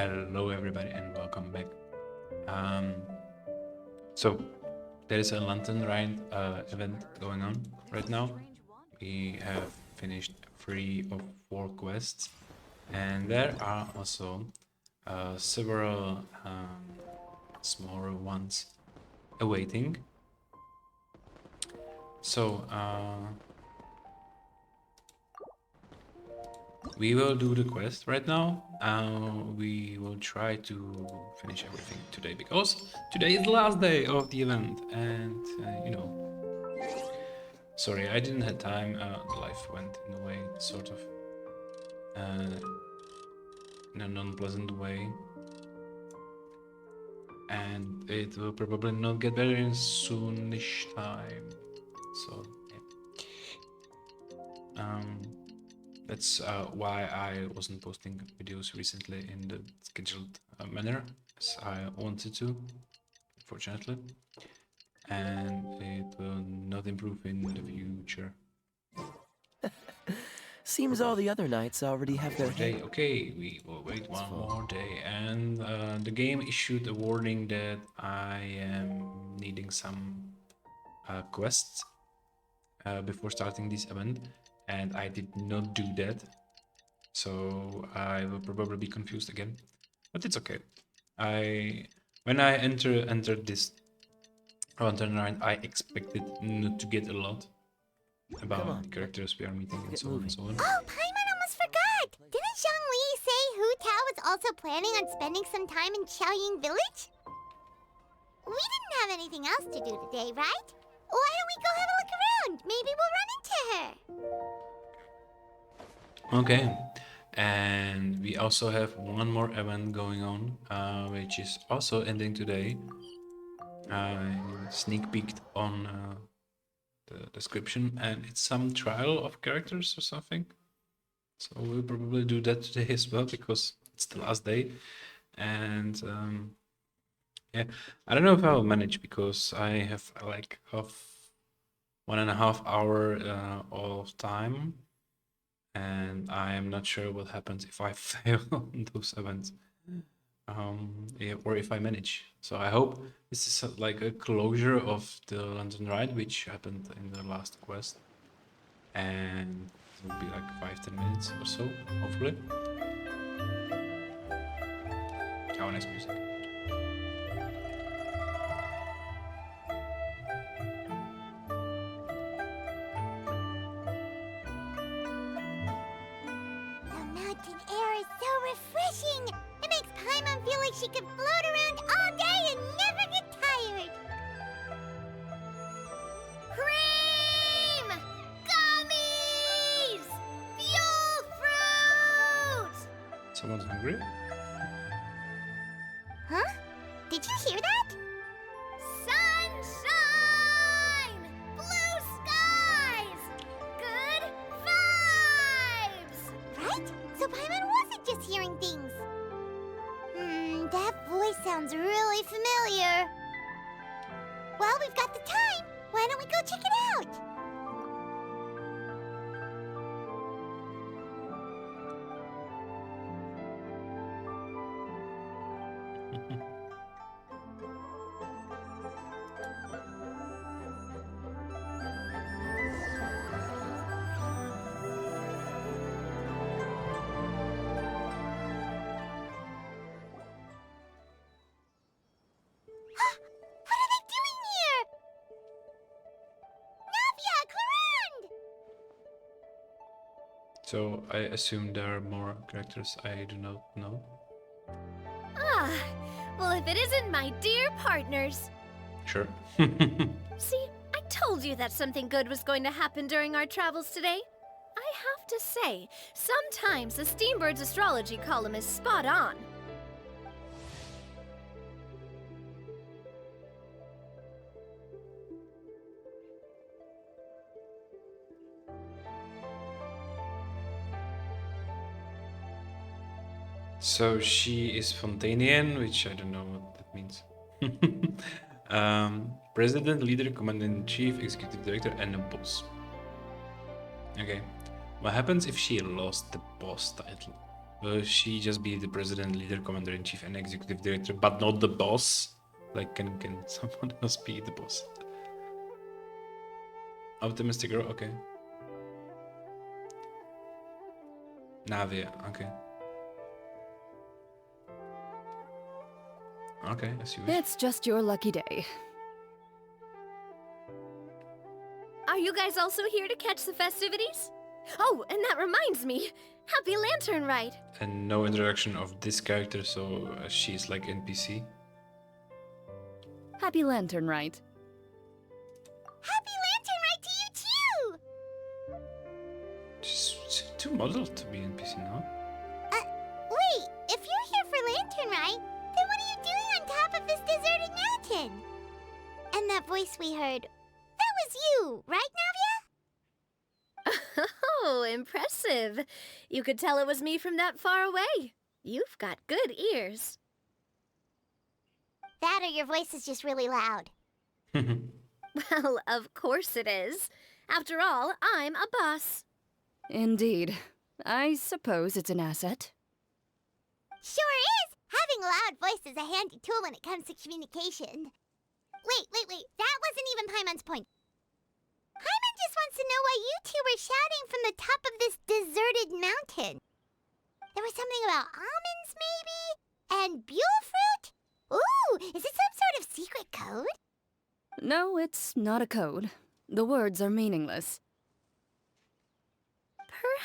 Hello everybody and welcome back. So there is a Lantern Ride event going on right now. We have finished 3 of 4 quests, and there are also several smaller ones awaiting. So we will do the quest right now. We will try to finish everything today because today is the last day of the event, and sorry, I didn't have time. Life went in a way, sort of, in a non-pleasant way, and it will probably not get better in soonish time. So yeah. That's why I wasn't posting videos recently in the scheduled manner as I wanted to, unfortunately, and it will not improve in the future. Seems all the other knights already have their Day, okay, we will wait one more day, and the game issued a warning that I am needing some quests before starting this event, and I did not do that. So I will probably be confused again, but it's okay. When I entered this Lantern Ride, I expected not to get a lot about the characters we are meeting and so on and so on. Oh, Paimon almost forgot! Didn't Zhongli say Hu Tao was also planning on spending some time in Xiaoying village? We didn't have anything else to do today, right? Why don't we go have a look around? Maybe we'll run into her. Okay, and we also have one more event going on, which is also ending today. I sneak peeked on the description, and it's some trial of characters or something. So we'll probably do that today as well because it's the last day, and yeah, I don't know if I'll manage because I have like 1.5 hour of time. And I am not sure what happens if I fail on those events, or if I manage. So I hope this is like a closure of the London Ride, which happened in the last quest, and it will be like 5-10 minutes or so, hopefully. Oh, nice music. The mountain air is so refreshing! It makes Paimon feel like she could float around all day and never get tired! Cream! Gummies! Fuel fruit! Someone's hungry? Huh? Did you hear that? Sunshine! Blue skies! Good vibes! Right? So Paimon wasn't just hearing things. That voice sounds really familiar. Well, we've got the time. Why don't we go check it out? What are they doing here? Navia, Clarande! So I assume there are more characters I do not know. Ah, well, if it isn't my dear partners. Sure. See, I told you that something good was going to happen during our travels today. I have to say, sometimes the Steambird's astrology column is spot on. So she is Fontainian, which I don't know what that means. President, leader, commander-in-chief, executive director, and a boss. Okay. What happens if she lost the boss title? She just be the president, leader, commander in chief, and executive director, but not the boss. Like, can someone else be the boss? Optimistic girl, okay. Navia, okay. Okay, as you wish. It's just your lucky day. Are you guys also here to catch the festivities? Oh, and that reminds me. Happy Lantern Rite. And no introduction of this character, so she's like NPC. Happy Lantern Rite. Happy Lantern Rite to you too! She's too modeled to be NPC now. Wait, if you're here for Lantern Rite, then what are you doing on top of this deserted mountain? And that voice we heard, that was you, right, Navia? Oh, impressive. You could tell it was me from that far away. You've got good ears. That or your voice is just really loud. Well, of course it is. After all, I'm a boss. Indeed. I suppose it's an asset. Sure is! Having a loud voice is a handy tool when it comes to communication. Wait. That wasn't even Paimon's point. Paimon just wants to know why you two were shouting from the top of this deserted mountain. There was something about almonds, maybe? And buell fruit? Ooh, is it some sort of secret code? No, it's not a code. The words are meaningless.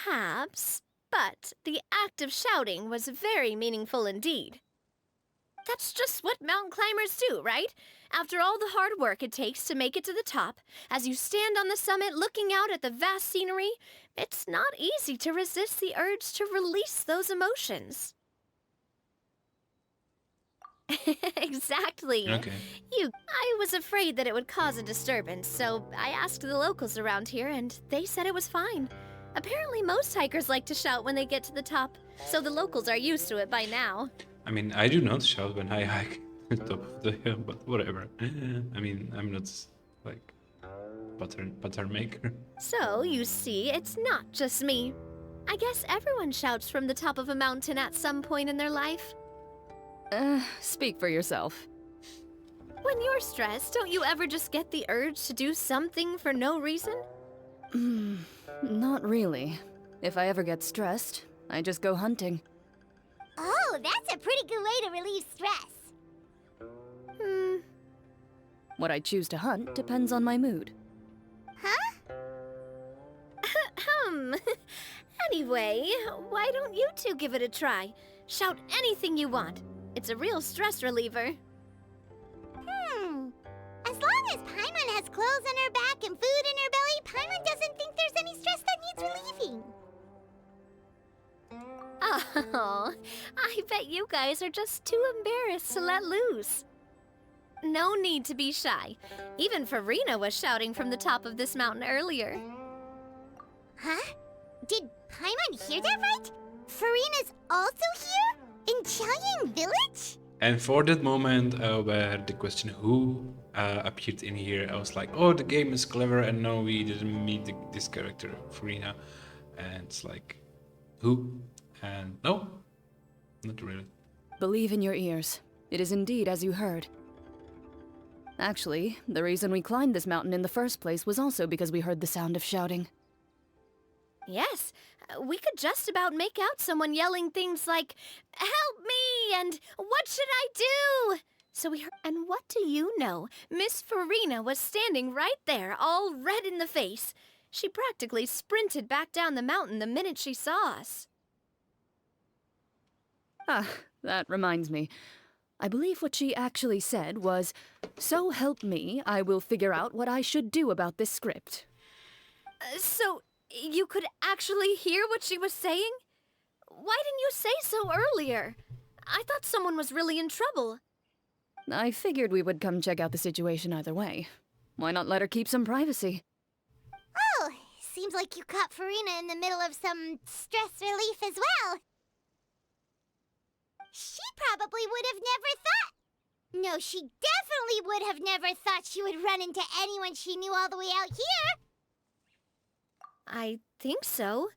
Perhaps, but the act of shouting was very meaningful indeed. That's just what mountain climbers do, right? After all the hard work it takes to make it to the top, as you stand on the summit looking out at the vast scenery, it's not easy to resist the urge to release those emotions. Exactly. Okay. I was afraid that it would cause a disturbance, so I asked the locals around here and they said it was fine. Apparently most hikers like to shout when they get to the top, so the locals are used to it by now. I mean, I do not shout when I hike the top of the hill, but whatever. I mean, I'm not like pattern maker. So, you see, it's not just me. I guess everyone shouts from the top of a mountain at some point in their life. Speak for yourself. When you're stressed, don't you ever just get the urge to do something for no reason? Not really. If I ever get stressed, I just go hunting. Oh, that's a pretty good way to relieve stress. What I choose to hunt depends on my mood. Huh? Anyway, why don't you two give it a try? Shout anything you want. It's a real stress reliever. As long as Paimon has clothes on her back and food in her belly, Paimon doesn't think there's any stress that needs relieving. Oh, I bet you guys are just too embarrassed to let loose. No need to be shy. Even Furina was shouting from the top of this mountain earlier. Huh? Did Paimon hear that right? Furina's also here? In Chiang Village? And for that moment where the question who appeared in here, I was like, oh, the game is clever, and no, we didn't meet this character, Furina. And it's like, who? And no, not really. Believe in your ears. It is indeed as you heard. Actually, the reason we climbed this mountain in the first place was also because we heard the sound of shouting. Yes, we could just about make out someone yelling things like, "Help me!" and "What should I do?" So we heard, and what do you know? Miss Furina was standing right there, all red in the face. She practically sprinted back down the mountain the minute she saw us. Ah, that reminds me. I believe what she actually said was, "So help me, I will figure out what I should do about this script." So, you could actually hear what she was saying? Why didn't you say so earlier? I thought someone was really in trouble. I figured we would come check out the situation either way. Why not let her keep some privacy? Oh, seems like you caught Furina in the middle of some stress relief as well. She probably would have never thought. No, she definitely would have never thought she would run into anyone she knew all the way out here. I think so.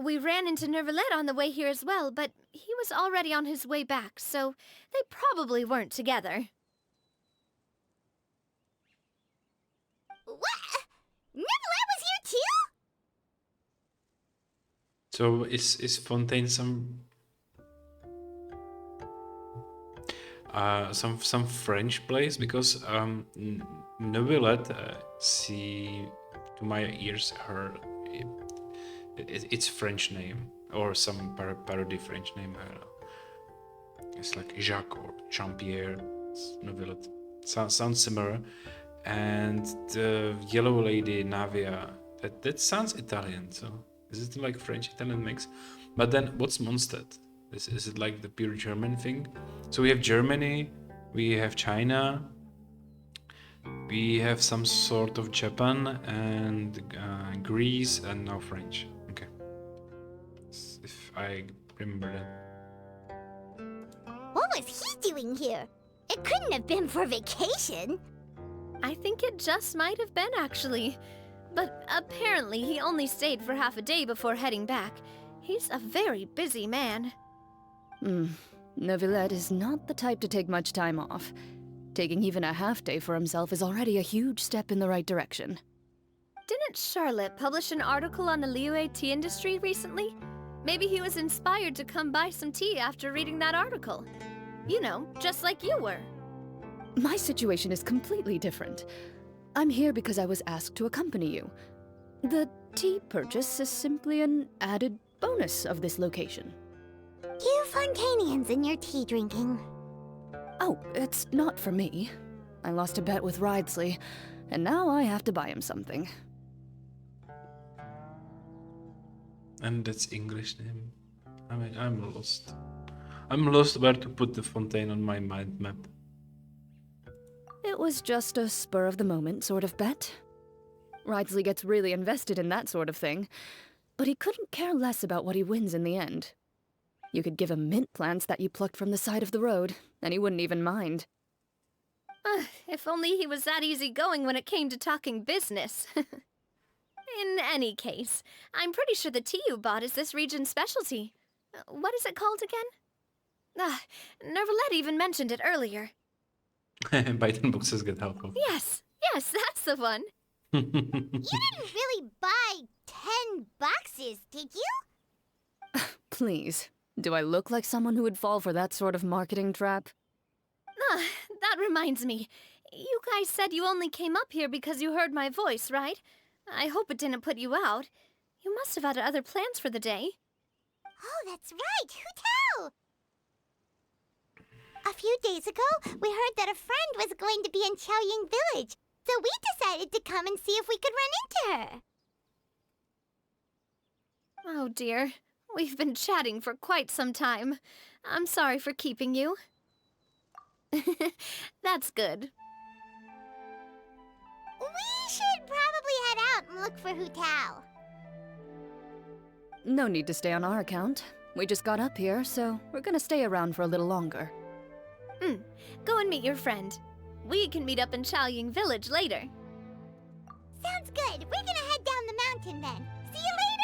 We ran into Nervalet on the way here as well, but he was already on his way back, so they probably weren't together. What? Neverland was here too? So is Fontaine some French place? Because Neuvillette, see, to my ears, it's French name or some parody French name. I don't know. It's like Jacques or Jean-Pierre. Neuvillette sounds similar. And the yellow lady Navia, that sounds Italian. So is it like French-Italian mix? But then what's Mondstadt? Is it like the pure German thing? So we have Germany, we have China, we have some sort of Japan and Greece, and now French. Okay, if I remember that. What was he doing here? It couldn't have been for vacation. I think it just might have been, actually. But apparently he only stayed for half a day before heading back. He's a very busy man. Neuvillette is not the type to take much time off. Taking even a half day for himself is already a huge step in the right direction. Didn't Charlotte publish an article on the Liyue tea industry recently? Maybe he was inspired to come buy some tea after reading that article. You know, just like you were. My situation is completely different. I'm here because I was asked to accompany you. The tea purchase is simply an added bonus of this location. You Fontainians and your tea drinking. Oh, it's not for me. I lost a bet with Ridesley, and now I have to buy him something. And that's English name. I mean, I'm lost. I'm lost where to put the Fontaine on my mind map. It was just a spur-of-the-moment sort of bet. Ridesley gets really invested in that sort of thing, but he couldn't care less about what he wins in the end. You could give him mint plants that you plucked from the side of the road, and he wouldn't even mind. If only he was that easygoing when it came to talking business. In any case, I'm pretty sure the tea you bought is this region's specialty. What is it called again? Nervalet even mentioned it earlier. Buy 10 boxes, get half off. Yes, that's the one. You didn't really buy 10 boxes, did you? Please, do I look like someone who would fall for that sort of marketing trap? That reminds me. You guys said you only came up here because you heard my voice, right? I hope it didn't put you out. You must have had other plans for the day. Oh, that's right. Who tell? A few days ago, we heard that a friend was going to be in Chaoying Village, so we decided to come and see if we could run into her. Oh dear. We've been chatting for quite some time. I'm sorry for keeping you. That's good. We should probably head out and look for Hu Tao. No need to stay on our account. We just got up here, so we're gonna stay around for a little longer. Go and meet your friend. We can meet up in Chaoying Village later. Sounds good. We're gonna head down the mountain then. See you later!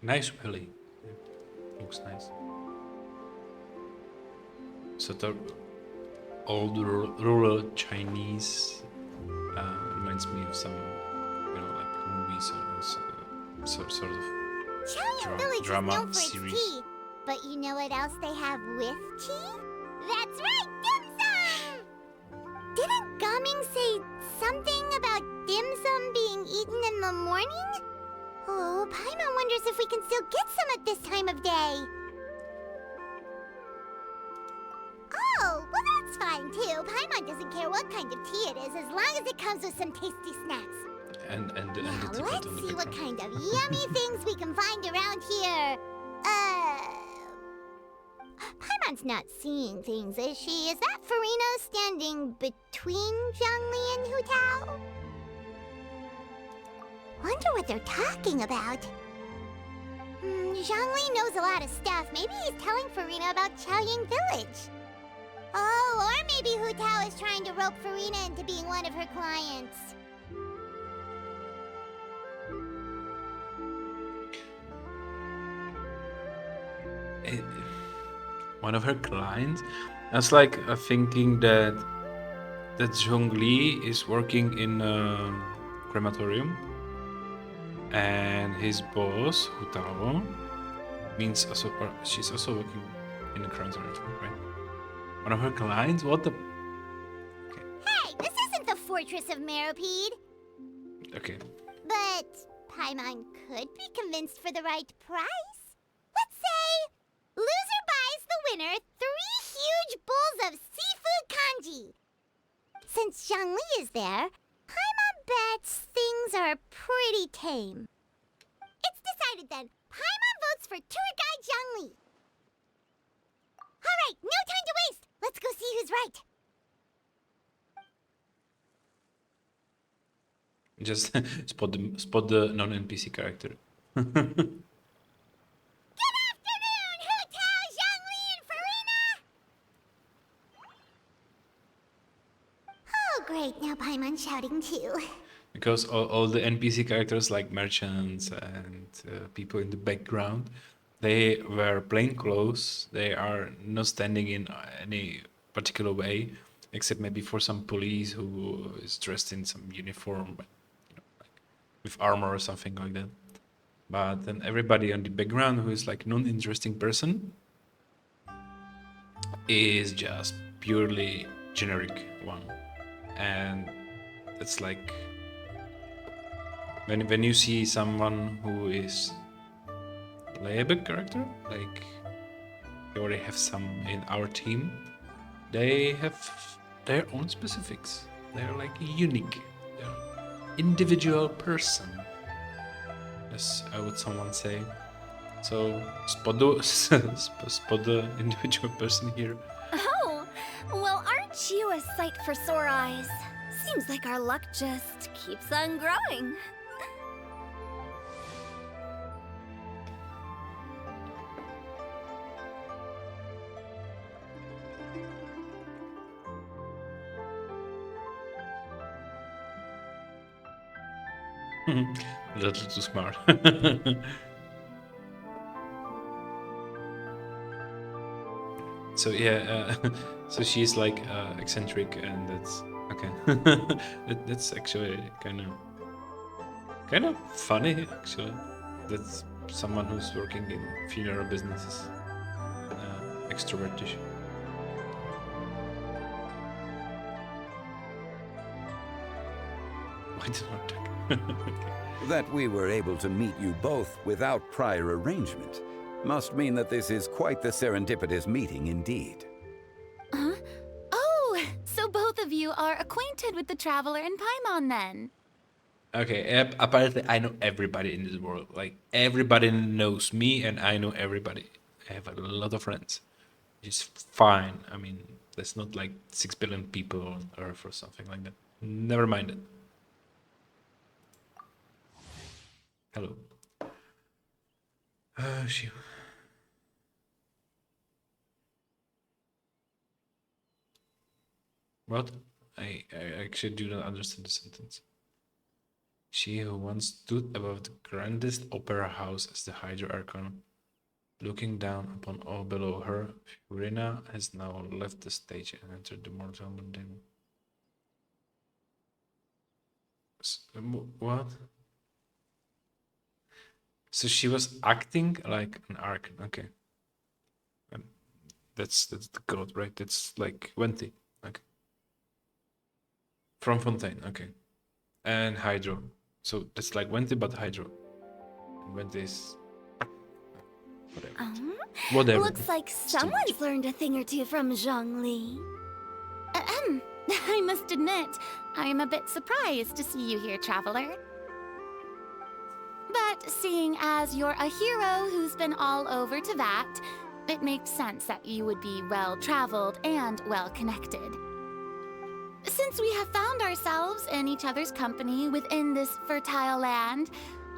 Nice valley. Looks nice. Sort of old rural Chinese. Reminds me of some, like movies or sort of Chaoying Village drama is known for series. its tea, but you know what else they have with tea? That's right, dim sum! Didn't Gaming say something about dim sum being eaten in the morning? Oh, Paimon wonders if we can still get some at this time of day. Oh, well that's fine too. Paimon doesn't care what kind of tea it is as long as it comes with some tasty snacks. And Now the ticket let's on the see what background. kind of yummy things we can find around here. Paimon's not seeing things, is she? Is that Furina standing between Zhongli and Hu Tao? Wonder what they're talking about. Zhongli knows a lot of stuff. Maybe he's telling Furina about Chaoying Village. Oh, or maybe Hu Tao is trying to rope Furina into being one of her clients. One of her clients? That's like thinking that Zhongli is working in a crematorium, and his boss, Hu Tao, means also, or she's also working in a crematorium, right? One of her clients? What the? Okay. Hey, this isn't the Fortress of Meropide. Okay. But Paimon could be convinced for the right price. Let's say loser buys the winner 3 huge bowls of seafood kanji. Since Zhongli is there, Paimon bets things are pretty tame. It's decided then. Paimon votes for tour guide Zhongli. All right, no time to waste. Let's go see who's right. Just spot the non-NPC character. Good afternoon, Hu Tao, Zhongli, and Furina! Oh, great. Now Paimon's shouting too. Because all the NPC characters, like merchants and people in the background, they wear plain clothes. They are not standing in any particular way, except maybe for some police who is dressed in some uniform, like with armor or something like that. But then everybody on the background who is like non-interesting person is just purely generic one, and it's like when you see someone who is playable character, like we already have some in our team, they have their own specifics. They're like unique. They're individual person, as I would someone say. So spot the individual person here. Oh, well, aren't you a sight for sore eyes? Seems like our luck just keeps on growing. A little too smart. So yeah, so she's like eccentric, and that's okay. That's actually kind of funny actually. That's someone who's working in funeral businesses, extrovertish. Why did I talk? That we were able to meet you both without prior arrangement must mean that this is quite the serendipitous meeting indeed. Huh? Oh, so both of you are acquainted with the Traveler and Paimon then? Okay, apparently I know everybody in this world. Like, everybody knows me, and I know everybody. I have a lot of friends. It's fine. I mean, there's not like 6 billion people on Earth or something like that. Never mind it. Hello. Shoot. What? I actually do not understand the sentence. She who once stood above the grandest opera house as the Hydro Archon, looking down upon all below her, Furina has now left the stage and entered the mortal mundane. What? So she was acting like an Archon, okay. And that's the god, right? That's like Venti, okay. From Fontaine, okay. And Hydro. So that's like Venti but Hydro. And Venti is whatever. Whatever. Looks like someone's learned a thing or two from Zhongli. Ahem. I must admit, I am a bit surprised to see you here, Traveler. But seeing as you're a hero who's been all over to that, it makes sense that you would be well-traveled and well-connected. Since we have found ourselves in each other's company within this fertile land,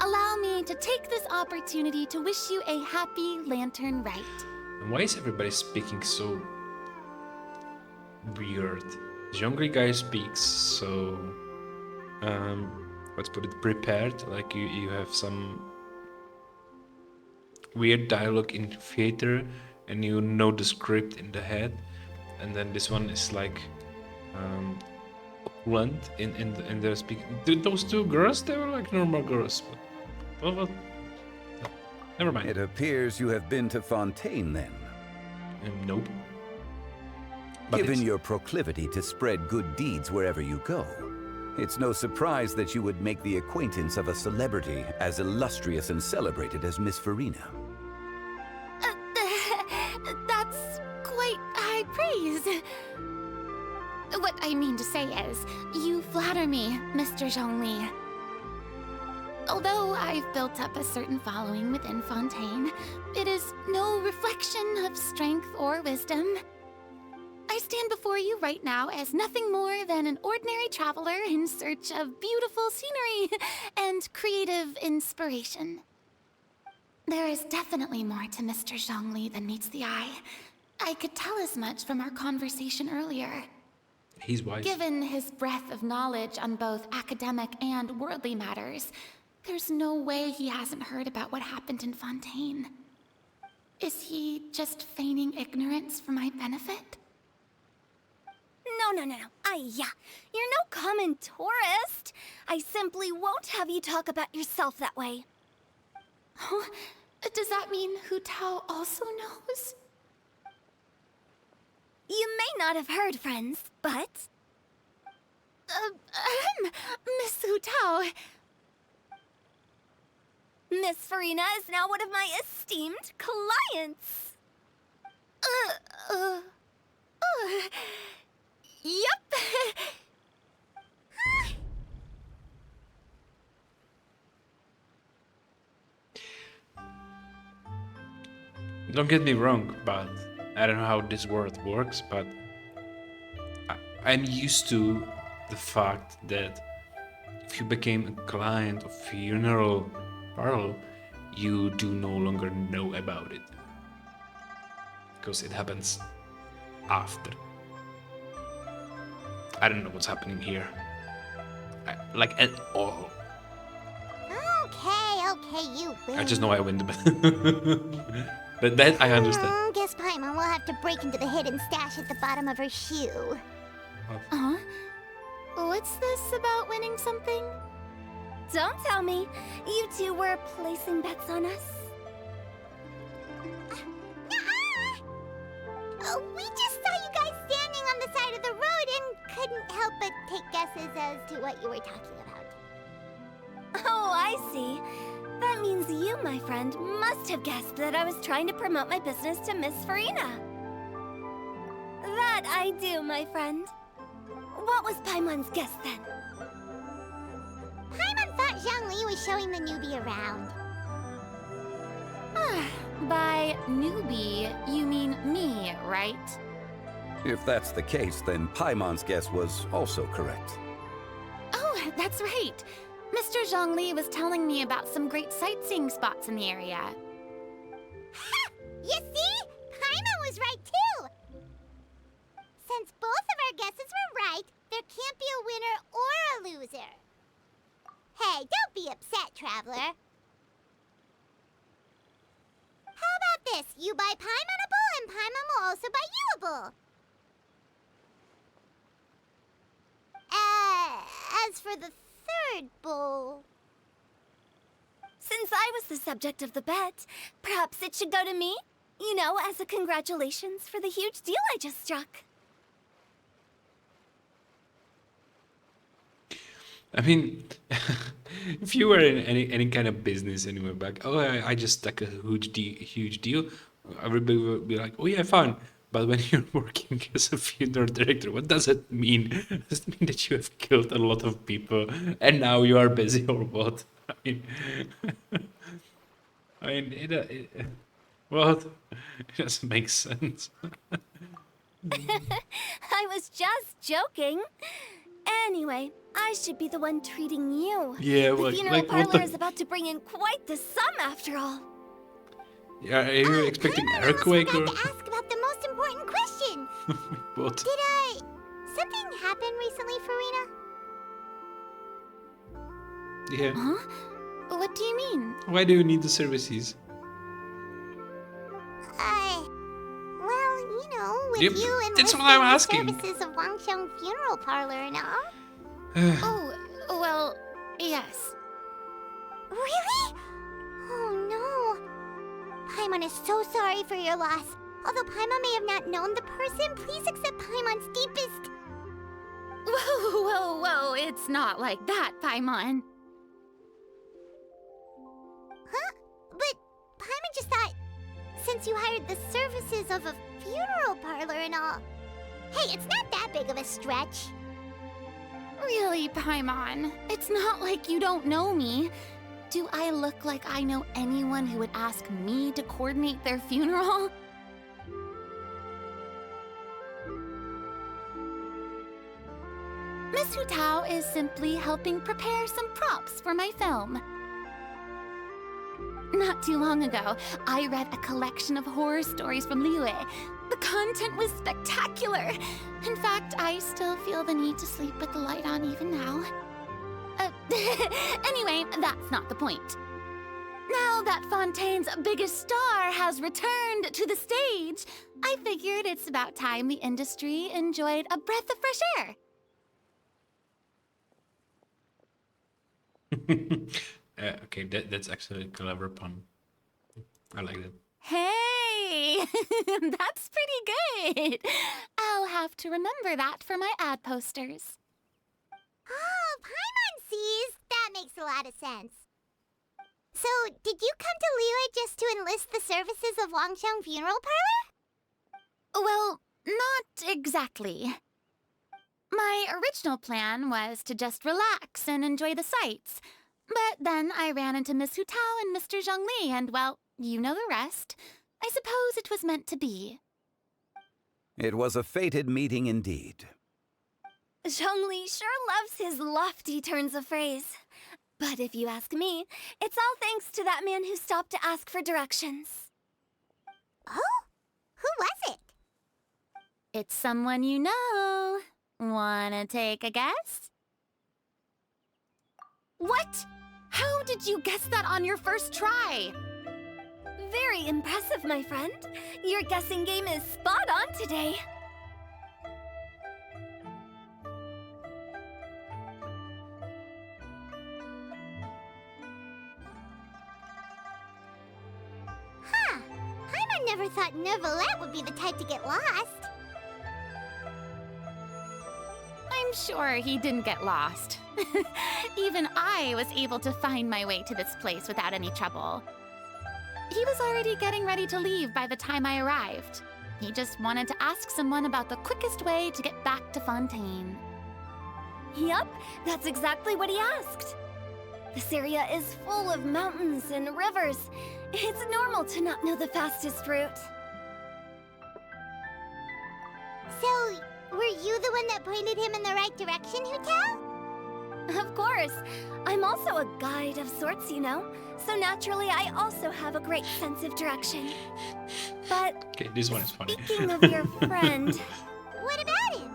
allow me to take this opportunity to wish you a happy Lantern Rite. And why is everybody speaking so weird? The younger guy speaks so, let's put it, prepared, like you have some weird dialogue in theater and you know the script in the head, and then this one is like opulent in their speaking. Those two girls, they were like normal girls, but well, never mind. It appears you have been to Fontaine then. Nope. But Given it's- your proclivity to spread good deeds wherever you go, it's no surprise that you would make the acquaintance of a celebrity as illustrious and celebrated as Miss Furina. That's quite high praise. What I mean to say is, you flatter me, Mr. Zhongli. Although I've built up a certain following within Fontaine, it is no reflection of strength or wisdom. I stand before you right now as nothing more than an ordinary traveler in search of beautiful scenery and creative inspiration. There is definitely more to Mr. Zhongli than meets the eye. I could tell as much from our conversation earlier. He's wise. Given his breadth of knowledge on both academic and worldly matters, there's no way he hasn't heard about what happened in Fontaine. Is he just feigning ignorance for my benefit? No. You're no common tourist. I simply won't have you talk about yourself that way. Oh, does that mean Hu Tao also knows? You may not have heard, friends, but... Miss Hu Tao. Miss Furina is now one of my esteemed clients. Yep. Don't get me wrong, but I don't know how this world works, but I'm used to the fact that if you became a client of funeral parlor, you do no longer know about it. Because it happens after. I don't know what's happening here. Like at all. Okay, you win. I just know I win the bet. But that I understand. Guess Paimon will have to break into the hidden stash at the bottom of her shoe. Huh? What's this about winning something? Don't tell me. You two were placing bets on us. We just saw you guys standing on the side of the road and couldn't help but take guesses as to what you were talking about. Oh, I see. That means you, my friend, must have guessed that I was trying to promote my business to Miss Furina. That I do, my friend. What was Paimon's guess then? Paimon thought Zhongli was showing the newbie around. By newbie, you mean me, right? If that's the case, then Paimon's guess was also correct. Oh, that's right. Mr. Zhongli was telling me about some great sightseeing spots in the area. Ha! You see? Paimon was right too! Since both of our guesses were right, there can't be a winner or a loser. Hey, don't be upset, traveler. How about this? You buy Paimon a bowl and Paimon will also buy you a bowl. As for the third bowl... Since I was the subject of the bet, perhaps it should go to me? You know, as a congratulations for the huge deal I just struck. I mean, if you were in any kind of business anywhere back, oh, I just stuck a huge deal, everybody would be like, oh yeah, fun. But when you're working as a funeral director, what does it mean? Does it mean that you have killed a lot of people and now you are busy or what? What? It doesn't make sense. I was just joking. Anyway, I should be the one treating you. Yeah, The like, funeral like what parlor the... is about to bring in quite the sum after all. Yeah, are you expecting I almost earthquake or... forgot to ask about the most important question. What? Did something happen recently, Furina? Yeah. Huh? What do you mean? Why do you need the services? Well, you know, with Yep, you and that's what I'm the asking. services of Wangxiang Funeral Parlor and all. Oh, well, yes. Really? Oh no. Paimon is so sorry for your loss. Although Paimon may have not known the person, please accept Paimon's deepest... Whoa, it's not like that, Paimon. Huh? But Paimon just thought, since you hired the services of a funeral parlor and all... Hey, it's not that big of a stretch. Really, Paimon? It's not like you don't know me. Do I look like I know anyone who would ask me to coordinate their funeral? Miss Hu Tao is simply helping prepare some props for my film. Not too long ago, I read a collection of horror stories from Liyue. The content was spectacular. In fact, I still feel the need to sleep with the light on even now. Anyway, that's not the point. Now that Fontaine's biggest star has returned to the stage, I figured it's about time the industry enjoyed a breath of fresh air. Okay, that's actually a clever pun. I like that. Hey, that's pretty good. I'll have to remember that for my ad posters. Oh, Paimon sees. That makes a lot of sense. So, did you come to Liyue just to enlist the services of Wangxiang Funeral Parlor? Well, not exactly. My original plan was to just relax and enjoy the sights. But then I ran into Miss Hu Tao and Mr. Zhongli, and well, you know the rest. I suppose it was meant to be. It was a fated meeting indeed. Zhongli sure loves his lofty turns of phrase. But if you ask me, it's all thanks to that man who stopped to ask for directions. Oh? Who was it? It's someone you know. Wanna take a guess? What? How did you guess that on your first try? Very impressive, my friend. Your guessing game is spot on today. Huh. Paimon never thought Neuvillette would be the type to get lost. I'm sure he didn't get lost. Even I was able to find my way to this place without any trouble. He was already getting ready to leave by the time I arrived. He just wanted to ask someone about the quickest way to get back to Fontaine. Yup, that's exactly what he asked. This area is full of mountains and rivers. It's normal to not know the fastest route. So, were you the one that pointed him in the right direction, Hu Tao? Of course. I'm also a guide of sorts, you know. So naturally, I also have a great sense of direction. But Okay, this one is funny. speaking of your friend, what about him?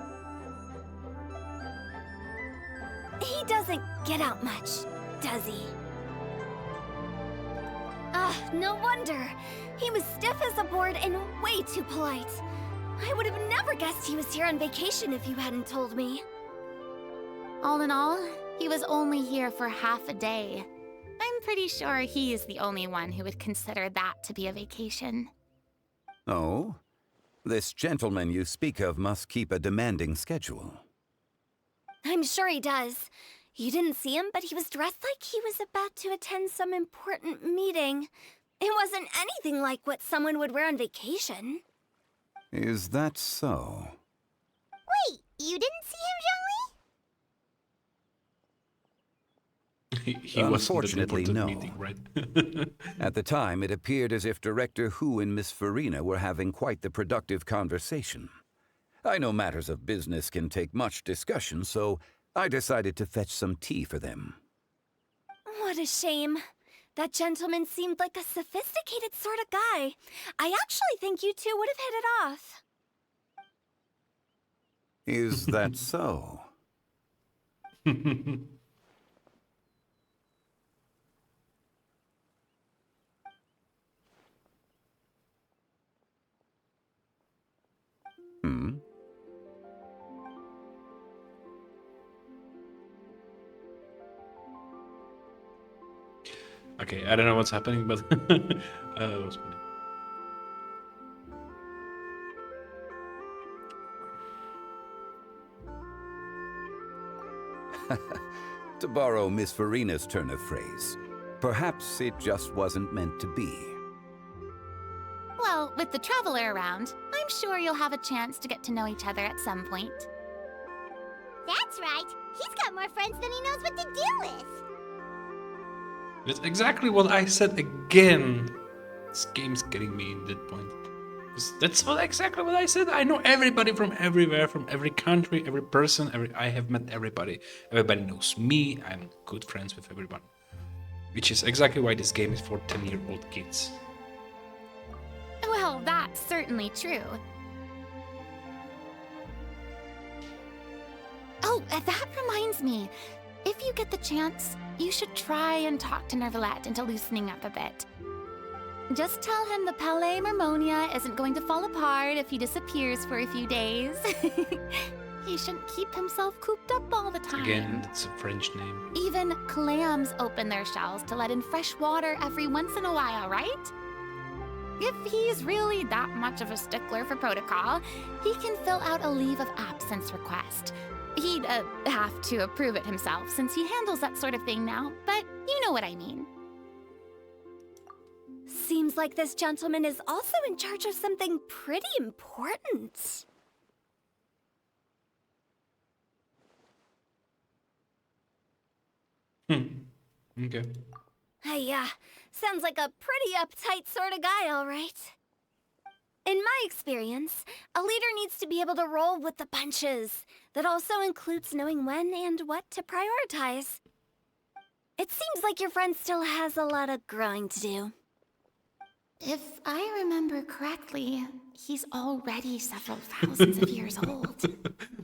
He doesn't get out much, does he? Ah, no wonder. He was stiff as a board and way too polite. I would have never guessed he was here on vacation if you hadn't told me. All in all, he was only here for half a day. I'm pretty sure he is the only one who would consider that to be a vacation. Oh? This gentleman you speak of must keep a demanding schedule. I'm sure he does. You didn't see him, but he was dressed like he was about to attend some important meeting. It wasn't anything like what someone would wear on vacation. Is that so? Wait, you didn't see him, He wasn't an Unfortunately, important no. meeting, right? At the time, it appeared as if Director Hu and Miss Furina were having quite the productive conversation. I know matters of business can take much discussion, so I decided to fetch some tea for them. What a shame. That gentleman seemed like a sophisticated sort of guy. I actually think you two would have hit it off. Is that so? Hmm? Okay, I don't know what's happening, but that was funny. To borrow Miss Furina's turn of phrase, perhaps it just wasn't meant to be. Well, with the Traveler around, I'm sure you'll have a chance to get to know each other at some point. That's right. He's got more friends than he knows what to do with. That's exactly what I said again. This game's getting me in that point. That's exactly what I said. I know everybody from everywhere, from every country, every person. I have met everybody. Everybody knows me. I'm good friends with everyone. Which is exactly why this game is for 10-year-old kids. Well, that's certainly true. Oh, that reminds me. If you get the chance, you should try and talk to Nervalette into loosening up a bit. Just tell him the Palais Mermonia isn't going to fall apart if he disappears for a few days. He shouldn't keep himself cooped up all the time. Again, it's a French name. Even clams open their shells to let in fresh water every once in a while, right? If he's really that much of a stickler for protocol, he can fill out a leave of absence request. He'd have to approve it himself since he handles that sort of thing now, but you know what I mean. Seems like this gentleman is also in charge of something pretty important. Okay. Hey, sounds like a pretty uptight sort of guy, all right. In my experience, a leader needs to be able to roll with the punches. That also includes knowing when and what to prioritize. It seems like your friend still has a lot of growing to do. If I remember correctly, he's already several thousands of years old.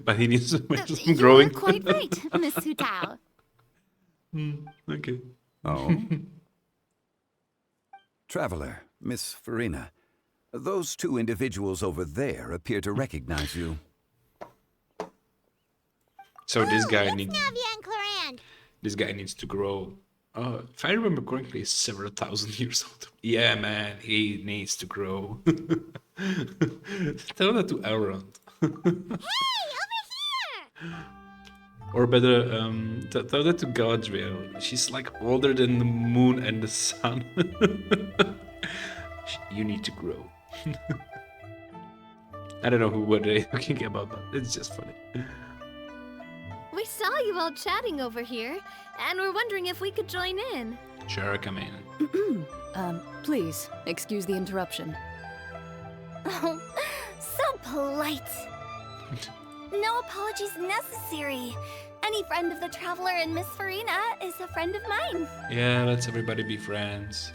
But he needs to make some You're growing. quite right, Miss Hutao. Okay. Oh? Traveler, Miss Furina, those two individuals over there appear to recognize you. So this guy it's needs. Navia and Clarand. This guy needs to grow. If I remember correctly, he's several thousand years old. Yeah, man, he needs to grow. Tell that to Elrond. Hey, over here! Or better, tell that to Galadriel. She's like older than the moon and the sun. You need to grow. I don't know what they're talking about, but it's just funny. We saw you all chatting over here, and we're wondering if we could join in. Sure, come in. Please, excuse the interruption. Oh, so polite. No apologies necessary. Any friend of the Traveler and Miss Furina is a friend of mine. Yeah, let's everybody be friends.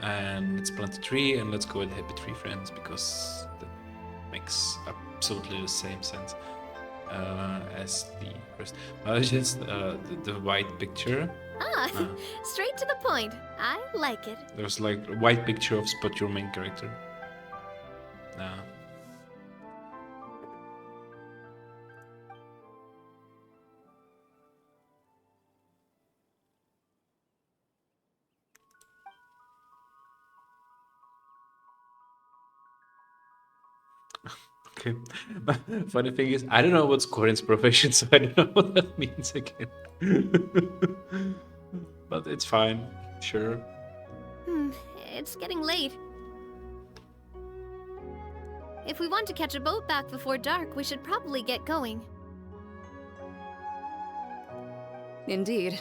And let's plant a tree and let's go with happy tree friends because that makes absolutely the same sense as the first. Just the white picture. Straight to the point. I like it. There's like a white picture of Spot, your main character. Okay. But funny thing is, I don't know what's Corin's profession, so I don't know what that means again. But it's fine. Sure. It's getting late. If we want to catch a boat back before dark, we should probably get going. Indeed.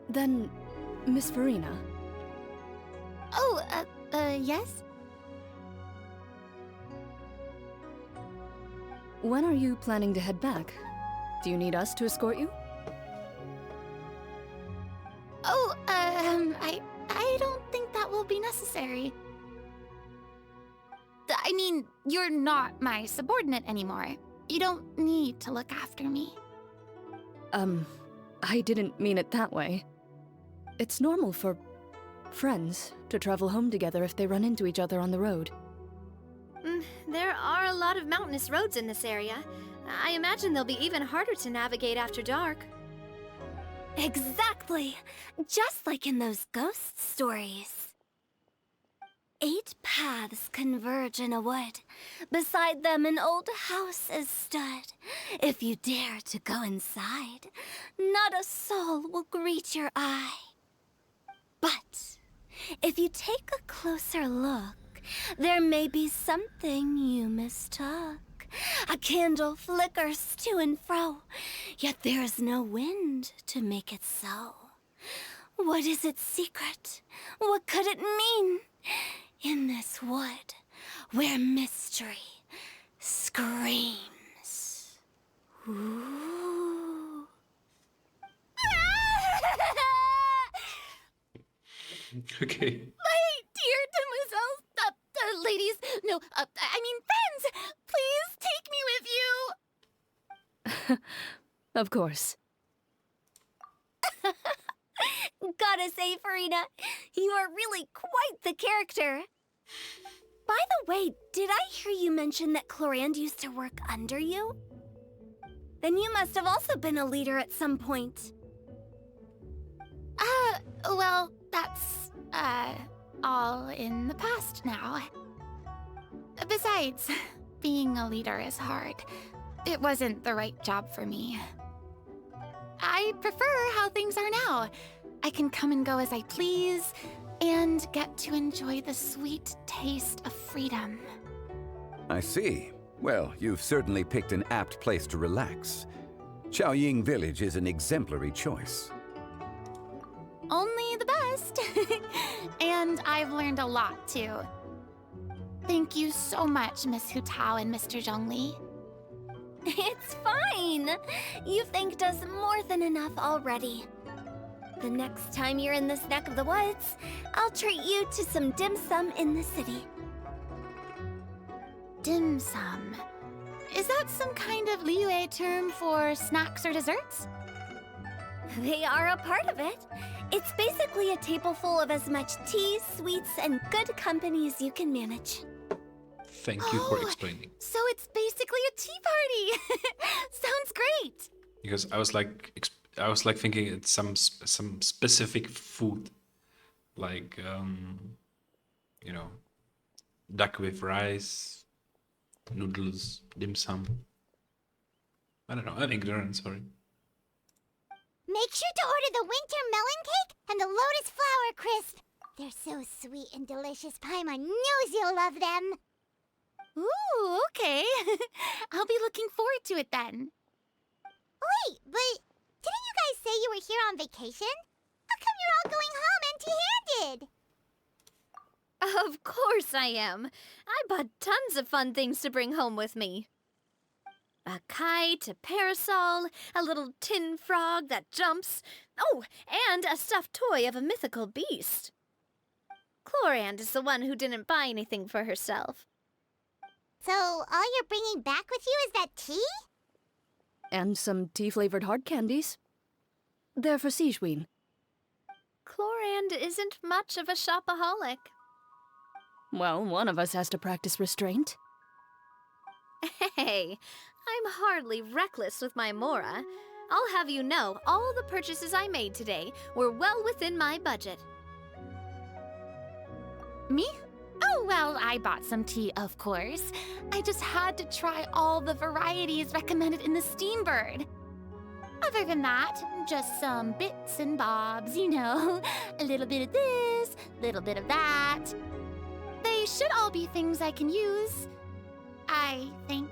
Then, Miss Furina. Oh, yes? When are you planning to head back? Do you need us to escort you? Oh, I don't think that will be necessary. I mean, you're not my subordinate anymore. You don't need to look after me. I didn't mean it that way. It's normal for friends to travel home together if they run into each other on the road. There are a lot of mountainous roads in this area. I imagine they'll be even harder to navigate after dark. Exactly. Just like in those ghost stories. 8 paths converge in a wood. Beside them an old house is stood. If you dare to go inside, not a soul will greet your eye. But if you take a closer look, there may be something you mistook. A candle flickers to and fro, yet there is no wind to make it so. What is its secret? What could it mean? In this wood, where mystery screams. Ooh. Okay. My dear demoiselles, ladies, no, I mean friends, please take me with you. Of course. Gotta say, Furina, you are really quite the character. By the way, did I hear you mention that Clorand used to work under you? Then you must have also been a leader at some point. Well, that's, all in the past now. Besides, being a leader is hard. It wasn't the right job for me. I prefer how things are now. I can come and go as I please, and get to enjoy the sweet taste of freedom. I see. Well, you've certainly picked an apt place to relax. Qiaoying Village is an exemplary choice. Only the best. And I've learned a lot, too. Thank you so much, Miss Hu Tao and Mr. Zhongli. It's fine. You've thanked us more than enough already. The next time you're in this neck of the woods, I'll treat you to some dim sum in the city. Dim sum. Is that some kind of Liyue term for snacks or desserts? They are a part of it. It's basically a table full of as much tea, sweets, and good company as you can manage. Thank you for explaining. So it's basically a tea party. Sounds great. Because I was like thinking it's some specific food, like you know, duck with rice, noodles, dim sum. I don't know. I'm ignorant. Sorry. Make sure to order the winter melon cake and the lotus flower crisp. They're so sweet and delicious, Paimon knows you'll love them. Ooh, okay. I'll be looking forward to it then. Wait, but didn't you guys say you were here on vacation? How come you're all going home empty-handed? Of course I am. I bought tons of fun things to bring home with me. A kite, a parasol, a little tin frog that jumps. Oh, and a stuffed toy of a mythical beast. Clorand is the one who didn't buy anything for herself. So all you're bringing back with you is that tea? And some tea-flavored hard candies. They're for V'sJiGI. Clorand isn't much of a shopaholic. Well, one of us has to practice restraint. Hey, I'm hardly reckless with my Mora. I'll have you know, all the purchases I made today were well within my budget. Me? Oh, well, I bought some tea, of course. I just had to try all the varieties recommended in the Steambird. Other than that, just some bits and bobs, you know. A little bit of this, little bit of that. They should all be things I can use, I think.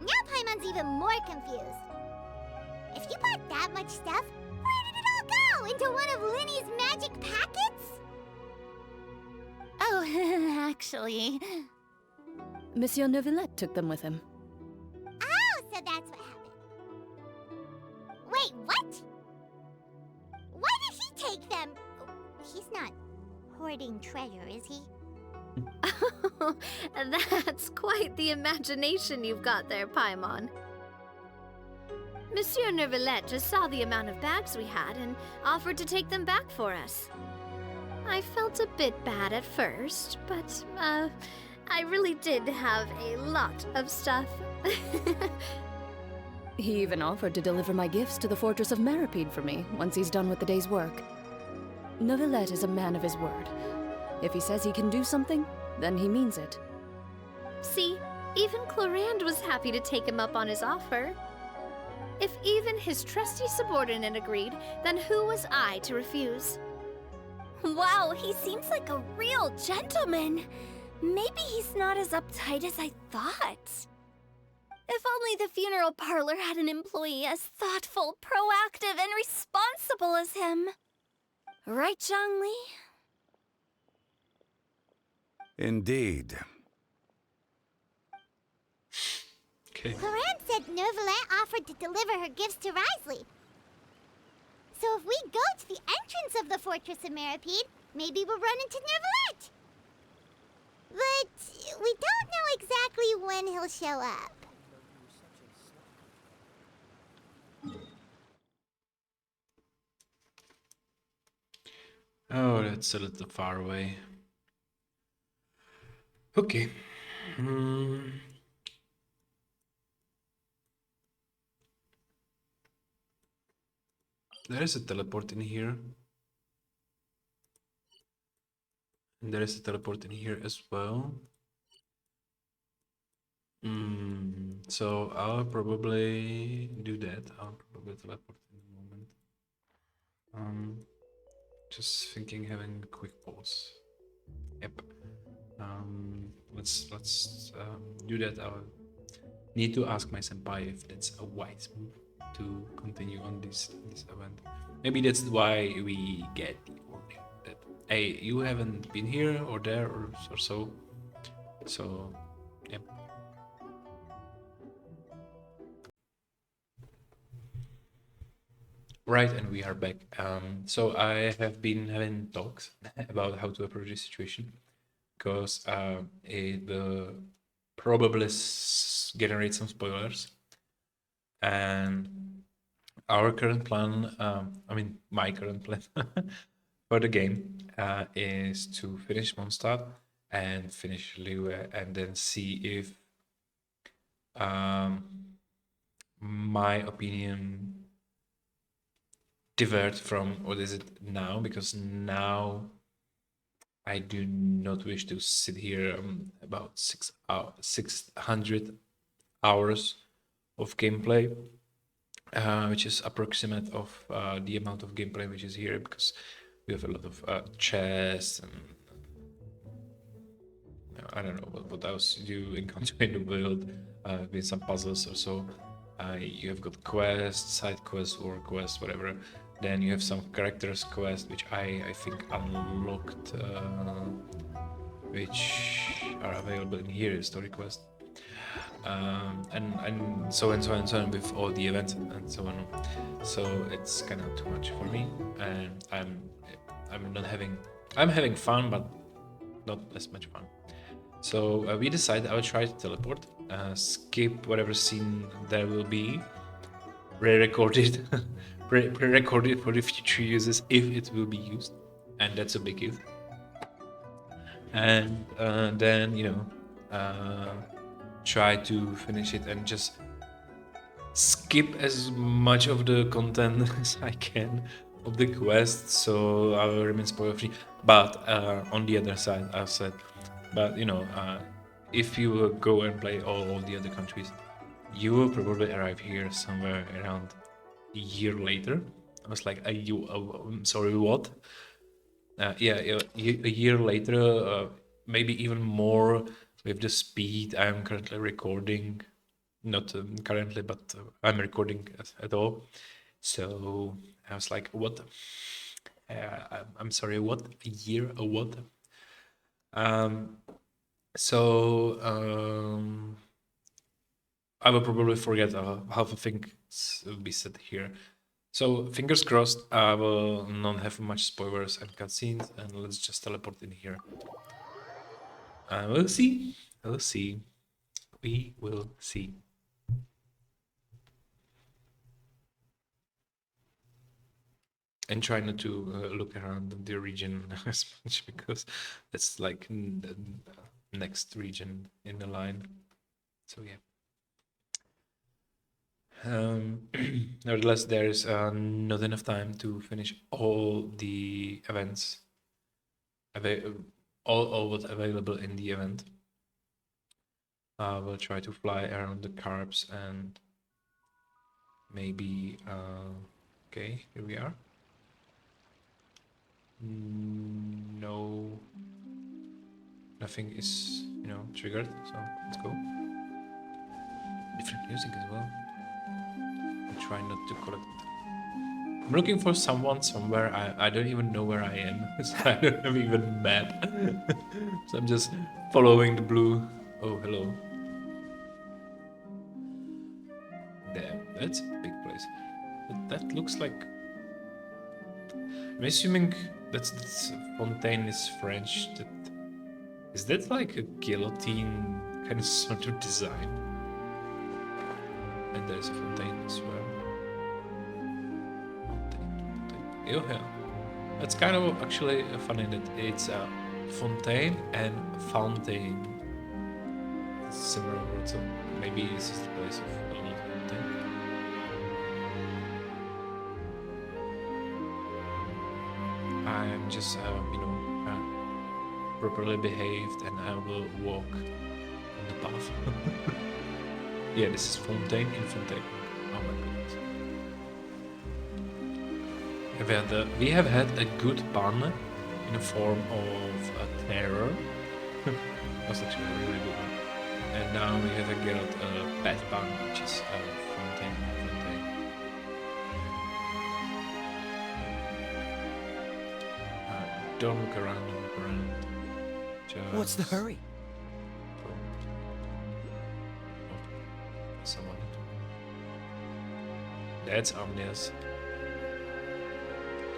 Now Paimon's even more confused. If you bought that much stuff, where did it all go? Into one of Linny's magic packets? Oh, actually... Monsieur Neuvillette took them with him. Oh, so that's what happened. Wait, what? Why did he take them? He's not hoarding treasure, is he? That's quite the imagination you've got there, Paimon. Monsieur Neuvillette just saw the amount of bags we had and offered to take them back for us. I felt a bit bad at first, but, I really did have a lot of stuff. He even offered to deliver my gifts to the Fortress of Meripede for me once he's done with the day's work. Neuvillette is a man of his word. If he says he can do something, then he means it. See, even Clorand was happy to take him up on his offer. If even his trusty subordinate agreed, then who was I to refuse? Wow, he seems like a real gentleman. Maybe he's not as uptight as I thought. If only the funeral parlor had an employee as thoughtful, proactive, and responsible as him. Right, Zhongli? Indeed. Okay. Clorand said Neuvillette offered to deliver her gifts to Risley. So if we go to the entrance of the Fortress of Meripede, maybe we'll run into Neuvillette. But we don't know exactly when he'll show up. Oh, that's a little far away. Okay. There is a teleport in here. And there is a teleport in here as well. So I'll probably do that. I'll probably teleport in a moment. Just thinking, having a quick pause. Yep. Let's do that. I'll need to ask my senpai if that's a wise move to continue on this event. Maybe that's why we get the warning that, hey, you haven't been here or there or so. So, yep. Right, and we are back. So I have been having talks about how to approach this situation, because it will probably generate some spoilers. And our current plan, my current plan for the game is to finish Mondstadt and finish Liyue, and then see if my opinion divert from what is it now, because now I do not wish to sit here about 600 hours of gameplay, which is approximate of the amount of gameplay which is here, because we have a lot of chests and I don't know what else you encounter in the world, with some puzzles or so. You have got quests, side quests, or quests, whatever. Then you have some characters quest, which I think unlocked, which are available in here, story quest, and so on with all the events and so on. So it's kind of too much for me, and I'm having fun, but not as much fun. So we decided I will try to teleport, skip whatever scene there will be, pre-recorded for the future uses if it will be used, and that's a big if. And then try to finish it and just skip as much of the content as I can of the quest, so I will remain spoiler free. But on the other side, I've said, but if you will go and play all the other countries, you will probably arrive here somewhere around a year later. I was like, I'm sorry, what? A year later, maybe even more, with the speed I'm currently recording. Not currently, but I'm recording at all. So I was like, what? I'm sorry, what? A year or what? So I will probably forget half of things will be said here. So fingers crossed, I will not have much spoilers and cutscenes, and let's just teleport in here. We'll see. We'll see. We will see. And try not to look around the region as much because that's like the next region in the line. So yeah. Nevertheless, there's not enough time to finish all the events, all what's available in the event. We'll try to fly around the carps and maybe. Okay, here we are. No, nothing is triggered. So let's go. Different music as well. I'll try not to collect. I'm looking for someone somewhere. I don't even know where I am. So I don't have even map. So I'm just following the blue. Oh, hello. There, that's a big place. But that looks like. I'm assuming that's Fontaine is French. Is that like a guillotine kind of sort of design? And there's a Fontaine as well. Oh yeah, that's kind of actually funny that it's a Fontaine and Fontaine. Similar words, so maybe this is the place of a little Fontaine. I'm just, properly behaved, and I will walk on the path. Yeah, this is Fontaine in Fontaine. Oh my goodness. We have had a good pun in the form of a terror. That's actually a really good one. And now we have a bad pun, which is Fontaine. Don't look around, Just What's the hurry? Someone. That's ominous.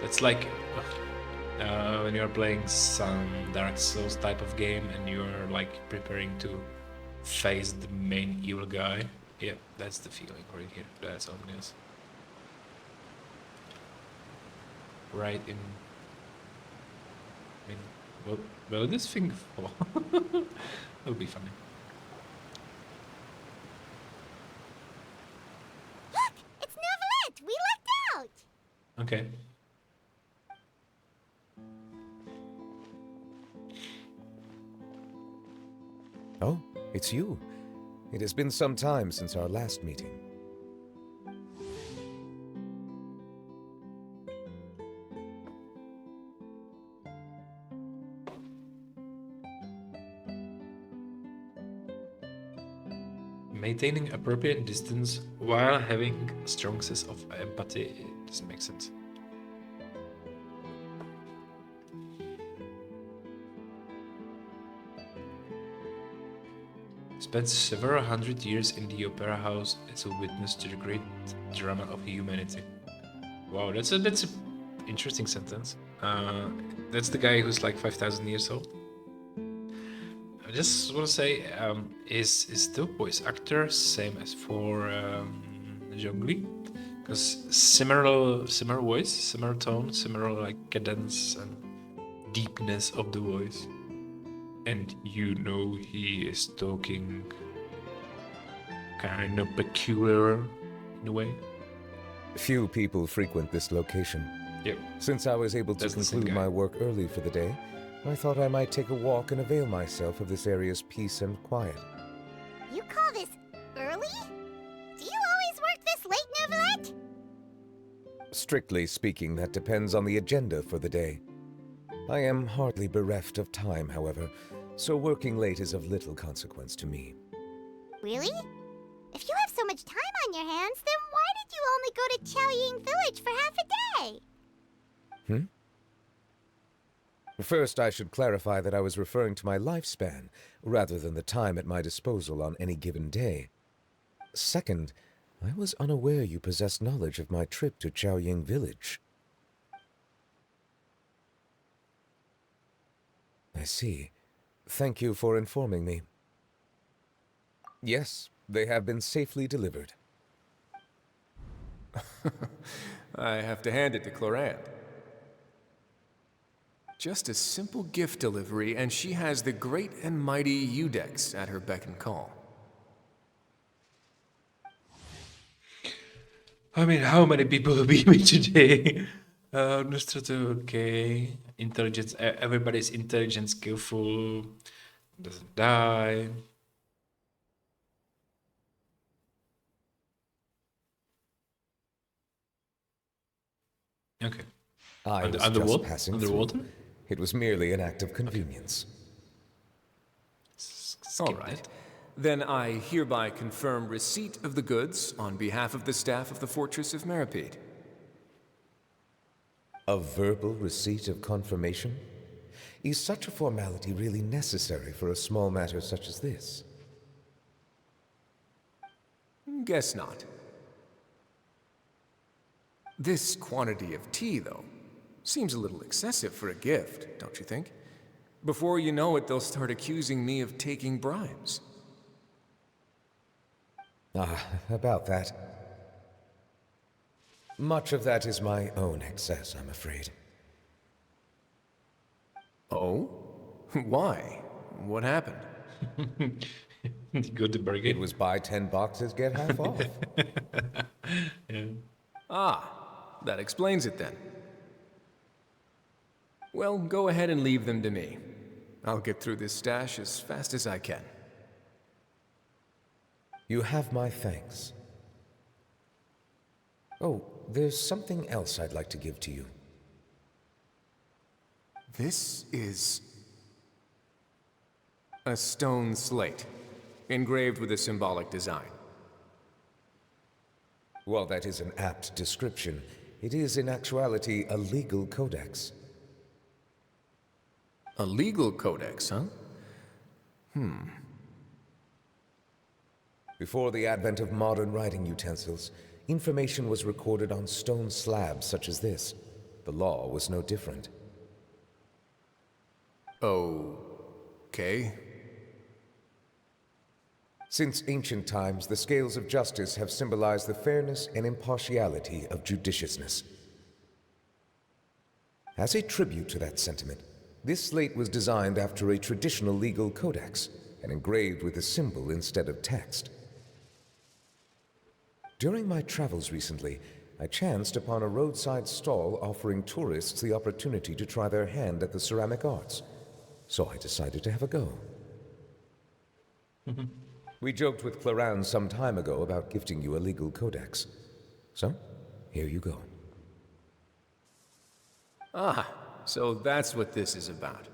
That's like when you're playing some Dark Souls type of game and you're like preparing to face the main evil guy. Yeah, that's the feeling right here. That's ominous. Right in. I mean, will this thing fall? That'll be funny. Look! It's Neuvillette! We lucked out! Okay. Oh, it's you. It has been some time since our last meeting. Maintaining appropriate distance while having a strong sense of empathy. It doesn't make sense. Spent several hundred years in the opera house as a witness to the great drama of humanity. Wow, that's a interesting sentence. That's the guy who's like 5,000 years old. I just want to say, is the voice actor same as for V'sJiGI? Because similar voice, similar tone, similar like cadence and deepness of the voice. And he is talking kind of peculiar in a way. Few people frequent this location. Yep. Since I was able to That's the same conclude guy. my work early for the day, I thought I might take a walk and avail myself of this area's peace and quiet. You call this early? Do you always work this late, Neuvillette? Strictly speaking, that depends on the agenda for the day. I am hardly bereft of time, however, so working late is of little consequence to me. Really? If you have so much time on your hands, then why did you only go to Chaoying Village for half a day? First, I should clarify that I was referring to my lifespan, rather than the time at my disposal on any given day. Second, I was unaware you possessed knowledge of my trip to Chaoying Village. I see. Thank you for informing me. Yes, they have been safely delivered. I have to hand it to Clorand. Just a simple gift delivery, and she has the great and mighty Udex at her beck and call. I mean, how many people beat me today? Administrator, okay. Intelligence, everybody's intelligent, skillful, doesn't die. Okay. I was Underwater? just passing Underwater? through. It was merely an act of convenience. All right. Then I hereby confirm receipt of the goods on behalf of the staff of the Fortress of Meripede. A verbal receipt of confirmation? Is such a formality really necessary for a small matter such as this? Guess not. This quantity of tea, though, seems a little excessive for a gift, don't you think? Before you know it, they'll start accusing me of taking bribes. About that. Much of that is my own excess, I'm afraid. Oh? Why? What happened? Go to bargain. It was buy 10 boxes, get half off. Yeah. Ah, that explains it then. Well, go ahead and leave them to me. I'll get through this stash as fast as I can. You have my thanks. Oh, there's something else I'd like to give to you. This is a stone slate, engraved with a symbolic design. While that is an apt description, it is in actuality a legal codex. A legal codex, huh? Before the advent of modern writing utensils, information was recorded on stone slabs such as this. The law was no different. Okay. Since ancient times, the scales of justice have symbolized the fairness and impartiality of judiciousness. As a tribute to that sentiment, this slate was designed after a traditional legal codex and engraved with a symbol instead of text. During my travels recently, I chanced upon a roadside stall offering tourists the opportunity to try their hand at the ceramic arts, so I decided to have a go. We joked with Clorand some time ago about gifting you a legal codex. So, here you go. Ah, so that's what this is about.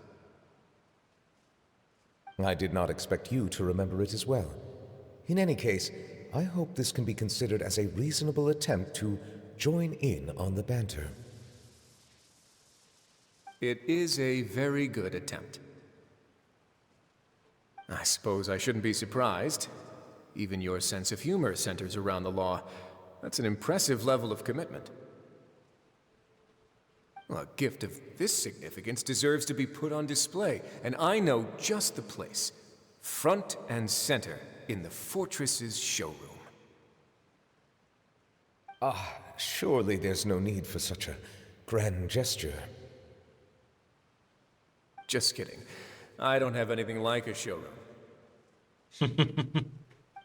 I did not expect you to remember it as well. In any case, I hope this can be considered as a reasonable attempt to join in on the banter. It is a very good attempt. I suppose I shouldn't be surprised. Even your sense of humor centers around the law. That's an impressive level of commitment. A gift of this significance deserves to be put on display, and I know just the place. Front and center in the fortress's showroom. Surely there's no need for such a grand gesture. Just kidding. I don't have anything like a showroom.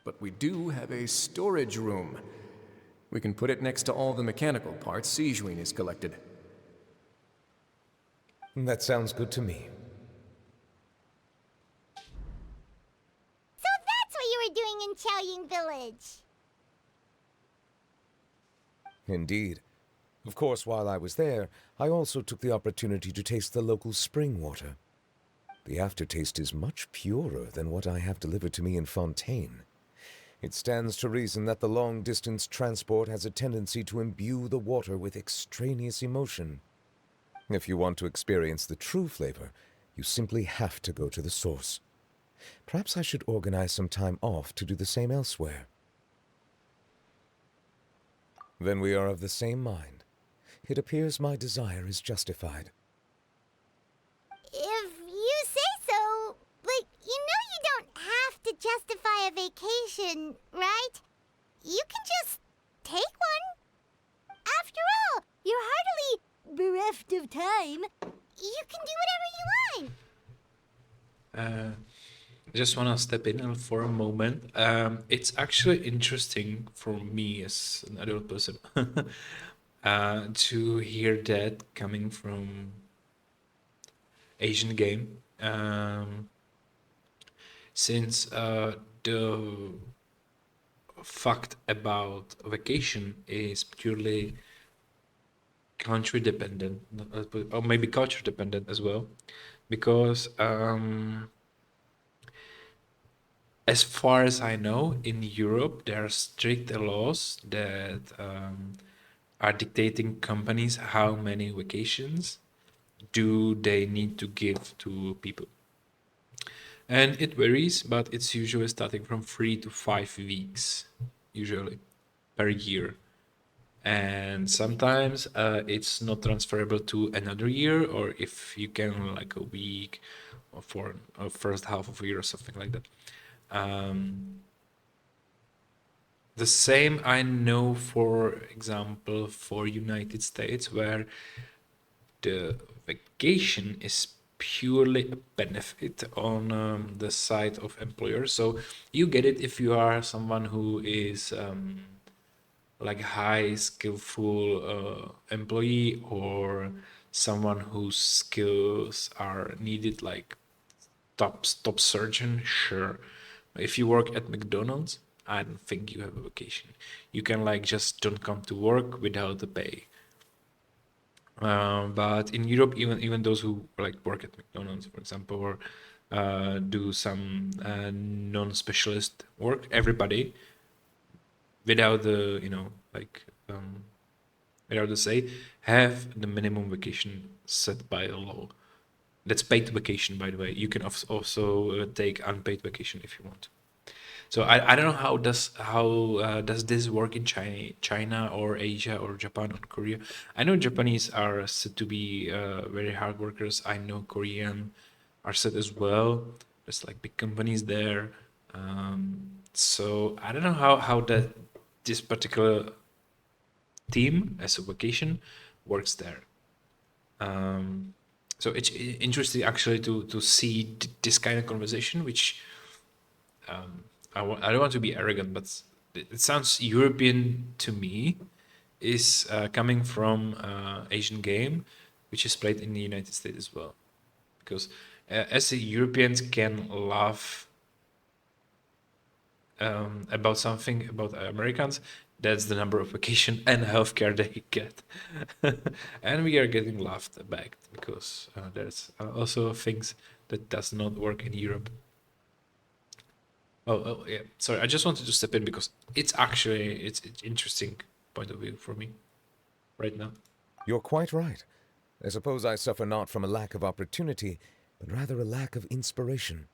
But we do have a storage room. We can put it next to all the mechanical parts V'sJiGI has collected. That sounds good to me. So that's what you were doing in Chaoying Village. Indeed. Of course, while I was there, I also took the opportunity to taste the local spring water. The aftertaste is much purer than what I have delivered to me in Fontaine. It stands to reason that the long-distance transport has a tendency to imbue the water with extraneous emotion. If you want to experience the true flavor, you simply have to go to the source. Perhaps I should organize some time off to do the same elsewhere. Then we are of the same mind. It appears my desire is justified. If you say so, but you know you don't have to justify a vacation, right? You can just take one. After all, you're hardly bereft of time. You can do whatever you want. I just want to step in for a moment. It's actually interesting for me as an adult person to hear that coming from Asian game, since the fact about vacation is purely country dependent, or maybe culture dependent as well, because as far as I know, in Europe there are strict laws that are dictating companies how many vacations do they need to give to people. And it varies, but it's usually starting from 3 to 5 weeks, usually, per year. And sometimes it's not transferable to another year, or if you can, like a week or for a first half of a year or something like that. The same I know, for example, for United States, where the vacation is purely a benefit on the side of employers. So you get it if you are someone who is like high skillful employee, or someone whose skills are needed, like top surgeon. Sure, if you work at McDonald's, I don't think you have a vacation. You can like just don't come to work without the pay. But in Europe, even those who like work at McDonald's, for example, or do some non-specialist work, everybody, without the without the say, have the minimum vacation set by a law. That's paid vacation, by the way. You can also take unpaid vacation if you want. So I don't know how does this work in China or Asia or Japan or Korea. I know Japanese are said to be very hard workers. I know Korean are said as well. There's like big companies there. So I don't know how this particular team as a vacation works there. So it's interesting actually to see this kind of conversation, which I don't want to be arrogant, but it sounds European to me, is coming from Asian game, which is played in the United States as well. Because as the Europeans can laugh about something about Americans, that's the number of vacation and healthcare they get. And we are getting laughed back because there's also things that does not work in Europe. Oh, yeah. Sorry, I just wanted to step in because it's interesting point of view for me right now. You're quite right. I suppose I suffer not from a lack of opportunity, but rather a lack of inspiration.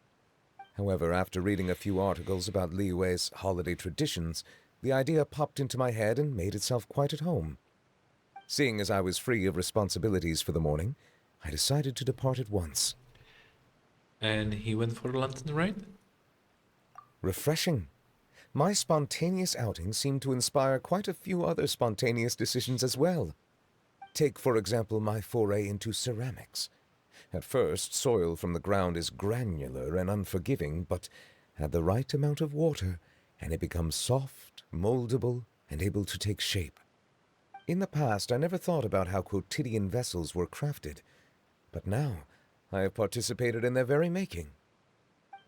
However, after reading a few articles about Liyue's holiday traditions, the idea popped into my head and made itself quite at home. Seeing as I was free of responsibilities for the morning, I decided to depart at once. And he went for London, right? Refreshing. My spontaneous outing seemed to inspire quite a few other spontaneous decisions as well. Take, for example, my foray into ceramics. At first, soil from the ground is granular and unforgiving, but add the right amount of water, and it becomes soft, moldable, and able to take shape. In the past, I never thought about how quotidian vessels were crafted, but now I have participated in their very making.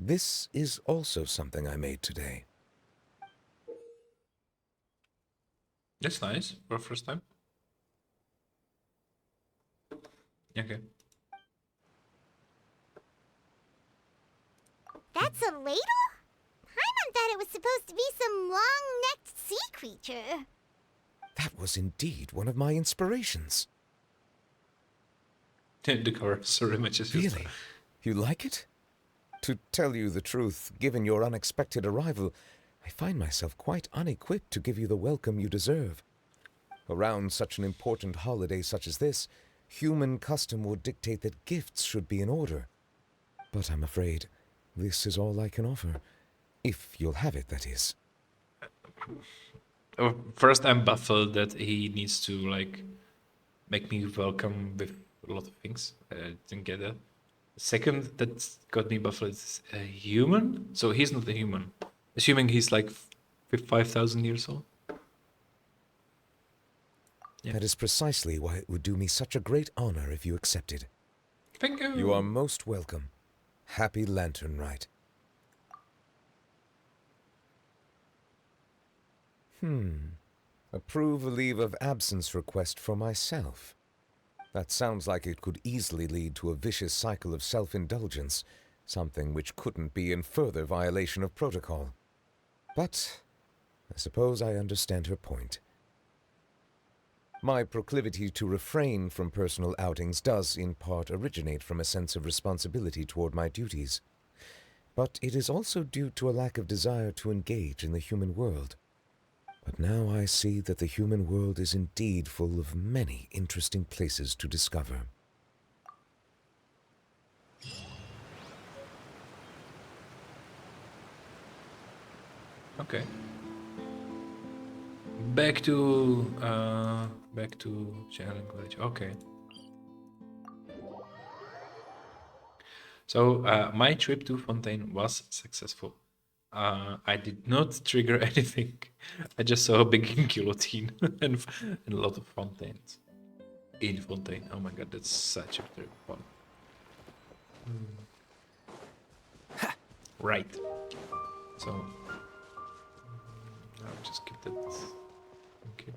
This is also something I made today. That's nice for first time. Okay. That's a ladle? Paimon thought it was supposed to be some long-necked sea creature. That was indeed one of my inspirations. The cover, sorry, matches. Really? You like it? To tell you the truth, given your unexpected arrival, I find myself quite unequipped to give you the welcome you deserve. Around such an important holiday such as this, human custom would dictate that gifts should be in order. But I'm afraid this is all I can offer. If you'll have it, that is. First, I'm baffled that he needs to like make me welcome with a lot of things. I didn't get that. Second, that got me baffled. Is a human? So he's not a human. Assuming he's like 5,000 years old. Yeah. That is precisely why it would do me such a great honor if you accepted. Thank you. You are most welcome. Happy Lantern Rite. Approve a leave of absence request for myself. That sounds like it could easily lead to a vicious cycle of self-indulgence, something which couldn't be in further violation of protocol. But I suppose I understand her point. My proclivity to refrain from personal outings does, in part, originate from a sense of responsibility toward my duties. But it is also due to a lack of desire to engage in the human world. But now I see that the human world is indeed full of many interesting places to discover. Okay. Back to Channeling Village. Okay. So my trip to Fontaine was successful. I did not trigger anything. I just saw a big guillotine and a lot of fontaines. In Fontaine. Oh my god, that's such a trip fun. Right. So I'll just keep that. Okay.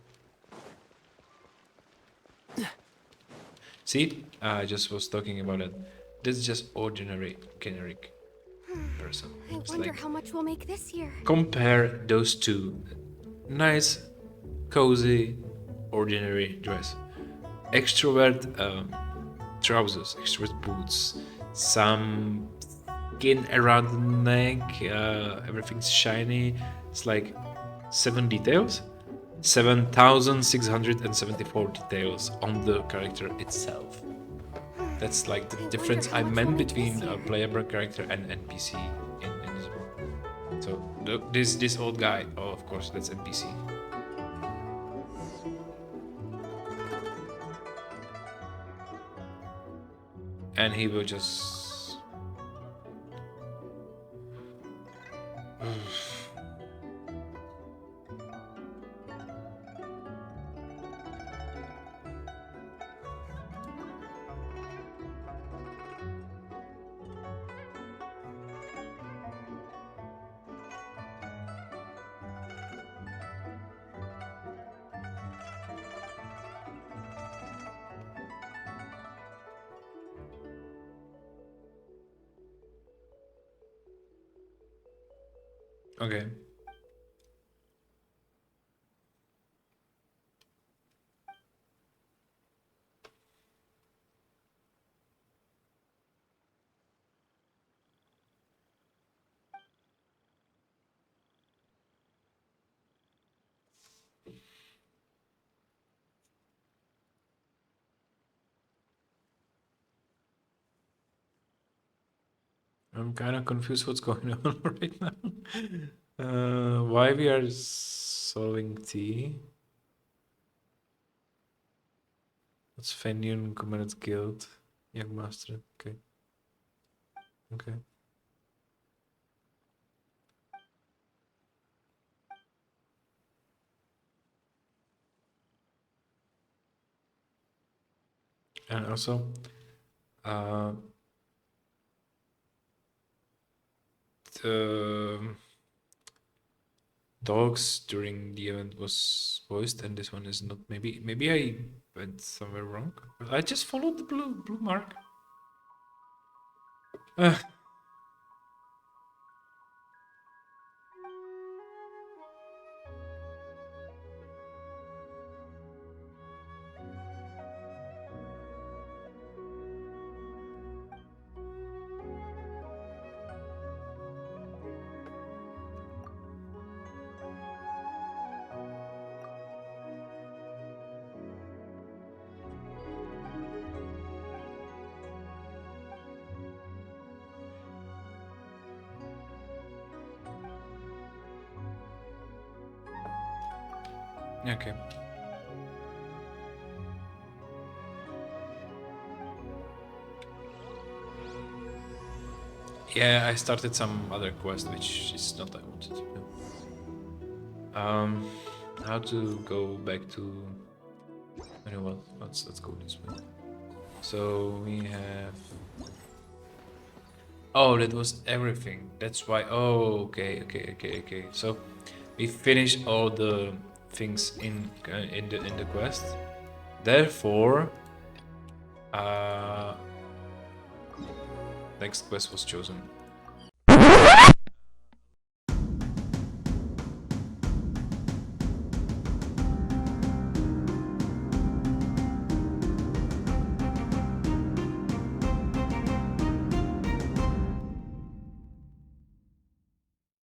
See, I just was talking about it. This is just ordinary, generic person. I It's wonder like, how much we'll make this year. compare those two. Nice, cozy, ordinary dress. Extrovert trousers, extrovert boots, some skin around the neck, everything's shiny. It's like 7 details. 7,674 details on the character itself. That's like the difference I meant between a playable character and NPC in this book. So this old guy, oh of course that's NPC. And he will just okay. I'm kind of confused what's going on right now. Why we are solving tea? What's Fenian Commander's Guild? Young Master. Okay. Okay. And also, the dogs during the event was voiced, and this one is not. Maybe I went somewhere wrong. I just followed the blue mark. Okay. Yeah, I started some other quest, which is not I wanted to do. How to go back to... Anyway, let's go this way. So we have... Oh, that was everything. That's why... Oh, okay. So we finished all the things in the quest. Therefore, next quest was chosen.